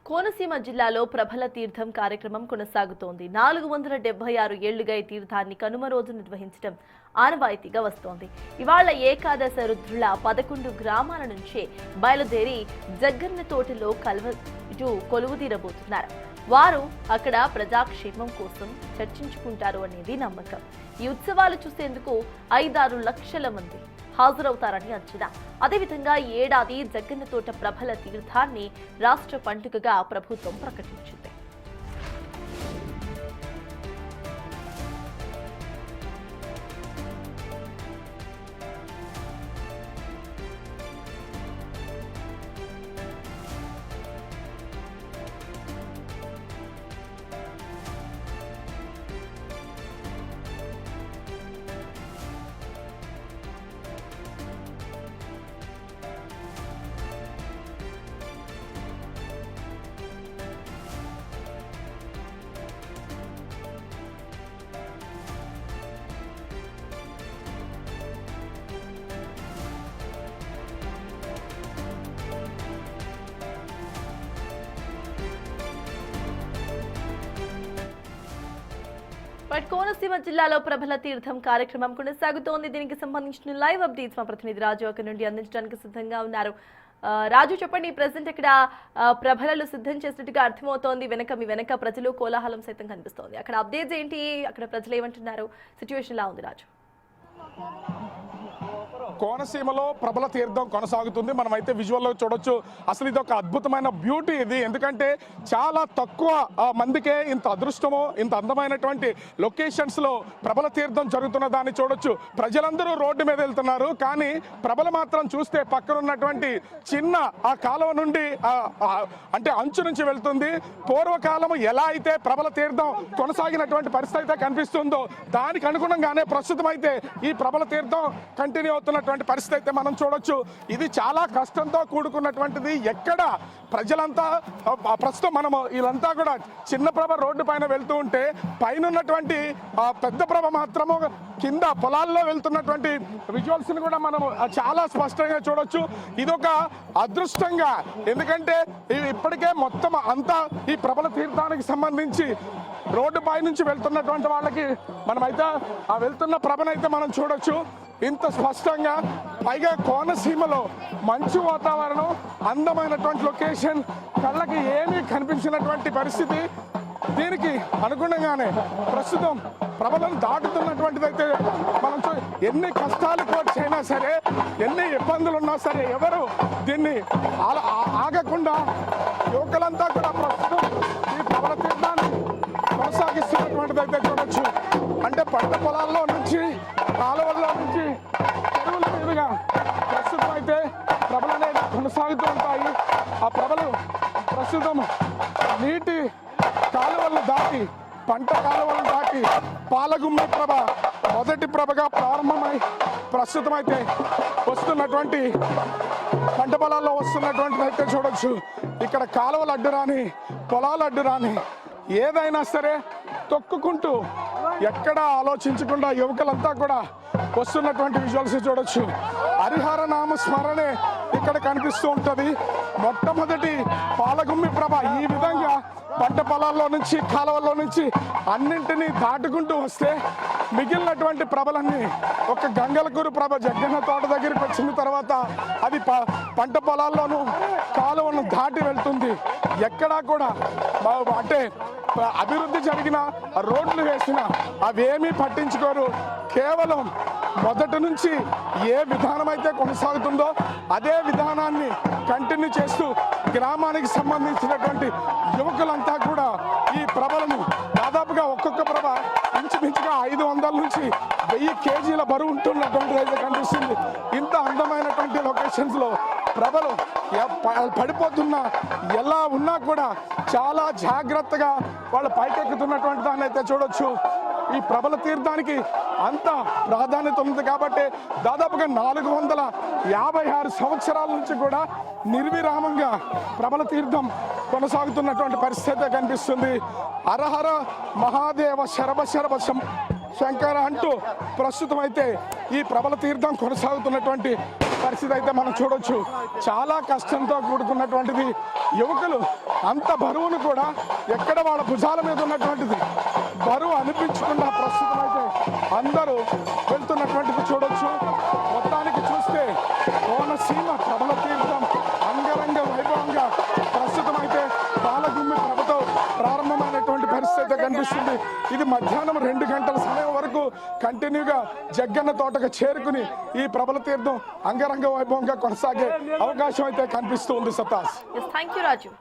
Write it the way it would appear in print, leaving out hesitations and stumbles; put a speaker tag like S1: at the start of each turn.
S1: కోనసీమ జిల్లాలో ప్రభల తీర్థం కార్యక్రమం కొనసాగుతోంది. 476 ఏళ్లుగా ఈ తీర్థాన్ని కనుమ రోజు నిర్వహించడం ఆనవాయితీగా వస్తోంది. ఇవాళ ఏకాదశ రుద్రుల 11 గ్రామాల నుంచి బయలుదేరి జగ్గన్న తోటలో కొలువుదీరబోతున్నారు. వారు అక్కడ ప్రజాక్షేమం కోసం చర్చించుకుంటారు అనేది నమ్మకం. ఈ ఉత్సవాలు చూసేందుకు 5-6 లక్షల మంది హాజరవుతారని అంచనా. అదేవిధంగా ఏడాది జగ్గన్న తోట ప్రభల తీర్థాన్ని రాష్ట్ర పండుగగా ప్రభుత్వం ప్రకటించింది. కోనసీమ జిల్లాలో ప్రభల తీర్థం కార్యక్రమం కొనసాగుతోంది. దీనికి సంబంధించిన లైవ్ అప్డేట్స్ మా ప్రతినిధి రాజు అక్కడి నుండి అందించడానికి సిద్ధంగా ఉన్నారు. రాజు, చెప్పండి, ప్రెసెంట్ ఇక్కడ ప్రభలలు సిద్ధం చేసినట్టుగా అర్థమవుతోంది. మీ వెనక ప్రజలు కోలాహలం సైతం కనిపిస్తోంది. అక్కడ అప్డేట్స్ ఏంటి? అక్కడ ప్రజలు ఏమంటున్నారు? సిచ్యువేషన్ ఎలా ఉంది రాజు?
S2: కోనసీమలో ప్రభల తీర్థం కొనసాగుతుంది. మనమైతే విజువల్లో చూడొచ్చు. అసలు ఇది ఒక అద్భుతమైన బ్యూటీ ఇది. ఎందుకంటే చాలా తక్కువ మందికే ఇంత అదృష్టమో ఇంత అందమైనటువంటి లొకేషన్స్లో ప్రభల తీర్థం జరుగుతున్న దాన్ని చూడొచ్చు. ప్రజలందరూ రోడ్డు మీద వెళ్తున్నారు, కానీ ప్రభల మాత్రం చూస్తే పక్కన ఉన్నటువంటి చిన్న ఆ కాలువ నుండి అంటే అంచు నుంచి వెళ్తుంది. పూర్వకాలం ఎలా అయితే ప్రభల తీర్థం కొనసాగినటువంటి పరిస్థితి అయితే కనిపిస్తుందో దానికి అనుగుణంగానే ప్రస్తుతం అయితే ఈ ప్రభల తీర్థం కంటిన్యూ అవుతున్నటువంటి పరిస్థితి అయితే మనం చూడొచ్చు. ఇది చాలా కష్టంతో కూడుకున్నటువంటిది. ఎక్కడ ప్రజలంతా ప్రస్తుతం మనము వీళ్ళంతా కూడా చిన్న ప్రభ రోడ్డు పైన వెళ్తూ ఉంటే పైన ఉన్నటువంటి పెద్ద ప్రభ మాత్రము కింద పొలాల్లో వెళ్తున్నటువంటి విజువల్స్ ని కూడా మనం చాలా స్పష్టంగా చూడొచ్చు. ఇదొక అదృష్టంగా, ఎందుకంటే ఇప్పటికే మొత్తం అంతా ఈ ప్రభల తీర్థానికి సంబంధించి రోడ్డు పై నుంచి వెళ్తున్నటువంటి వాళ్ళకి మనమైతే ఆ వెళ్తున్న ప్రభనైతే మనం చూడొచ్చు ఇంత స్పష్టంగా. పైగా కోనసీమలో మంచు వాతావరణం, అందమైనటువంటి లొకేషన్, కళ్ళకి ఏమీ కనిపించినటువంటి పరిస్థితి. దీనికి అనుగుణంగానే ప్రస్తుతం ప్రభలను దాటుతున్నటువంటిది అయితే మనం ఎన్ని కష్టాలు కోర్చైనా సరే, ఎన్ని ఇబ్బందులు ఉన్నా సరే ఎవరు దీన్ని ఆగకుండా యువకులంతా కూడా ప్రస్తుతం ఈ ప్రభల తీర్థాన్ని కొనసాగిస్తున్నటువంటిది అయితే చూడొచ్చు. అంటే పంట పొలాల్లో నుంచి, కాలువల్లో నుంచి, చెరువుల మీదుగా ప్రస్తుతం అయితే ప్రభలు అనేవి కొనసాగుతూ ఉంటాయి. ఆ ప్రభలు ప్రస్తుతం నీటి కాలువలను దాటి, పంట కాలువలను దాటి పాలగుమ్మి ప్రభ మొదటి ప్రభగా ప్రారంభమై ప్రస్తుతం అయితే వస్తున్నటువంటి పంట పొలాల్లో వస్తున్నటువంటిది అయితే చూడొచ్చు. ఇక్కడ కాలువలు అడ్డు రాని, పొలాలు అడ్డు రాని, ఏదైనా సరే తొక్కుకుంటూ ఎక్కడ ఆలోచించకుండా యువకులంతా కూడా వస్తున్నటువంటి విజువల్స్ చూడొచ్చు. హరిహర నామ స్మరణే ఇక్కడ కనిపిస్తూ ఉంటుంది. మొట్టమొదటి పాలగుమ్మి ప్రభ ఈ విధంగా పంట పొలాల్లో నుంచి, కాలువల్లో నుంచి అన్నింటినీ దాటుకుంటూ వస్తే మిగిలినటువంటి ప్రభలన్నీ ఒక గంగలకూరు ప్రభ జగ్గన్న తోట దగ్గరికి వచ్చిన తర్వాత అది పంట పొలాల్లోనూ కాలువను దాటి వెళ్తుంది. ఎక్కడా కూడా అంటే అభివృద్ధి జరిగిన, రోడ్లు వేసిన అవేమీ పట్టించుకోరు. కేవలం మొదటి నుంచి ఏ విధానం అయితే కొనసాగుతుందో అదే విధానాన్ని కంటిన్యూ చేస్తూ గ్రామానికి సంబంధించినటువంటి యువకులంతా కూడా ఈ ప్రభలను దాదాపుగా ఒక్కొక్క ప్రభ ఇంచుమించుగా 500 నుంచి 1000 కేజీల బరువు ఉంటున్నటువంటిది అయితే కనిపిస్తుంది. ఇంత అందమైనటువంటి లొకేషన్స్లో ప్రభలు పడిపోతున్నా, ఎలా ఉన్నా కూడా చాలా జాగ్రత్తగా వాళ్ళు పైకెక్కుతున్నటువంటి దాన్ని అయితే చూడొచ్చు. ఈ ప్రభల తీర్థానికి అంత ప్రాధాన్యత ఉంది కాబట్టి దాదాపుగా 456 సంవత్సరాల నుంచి కూడా నిర్విరామంగా ప్రభల తీర్థం కొనసాగుతున్నటువంటి పరిస్థితి కనిపిస్తుంది. హరహర మహాదేవ శరభ శరభ శంకర అంటూ ప్రస్తుతం అయితే ఈ ప్రభల తీర్థం కొనసాగుతున్నటువంటి పరిస్థితి అయితే మనం చూడొచ్చు. చాలా కష్టంతో కూడుకున్నటువంటిది. యువకులు అంత బరువును కూడా ఎక్కడ వాళ్ళ భుజాల మీద ఉన్నటువంటిది బరువు అనిపించకుండా ప్రస్తుతం అయితే అందరూ వెళ్తున్నటువంటిది చూడొచ్చు. మొత్తానికి చూస్తే కోనసీమ ప్రబల తీర్థం అంగరంగ వైభవంగా ప్రస్తుతం అయితే పాలగుమ్మి ప్రభతో ప్రారంభమైనటువంటి పరిస్థితి అయితే కనిపిస్తుంది. ఇది మధ్యాహ్నం 2 గంటల సమయం వరకు కంటిన్యూగా జగ్గన్న తోటకు చేరుకుని ఈ ప్రబల తీర్థం అంగరంగ వైభవంగా కొనసాగే అవకాశం అయితే కనిపిస్తూ ఉంది. సత్తాస్.
S1: Thank you Raju.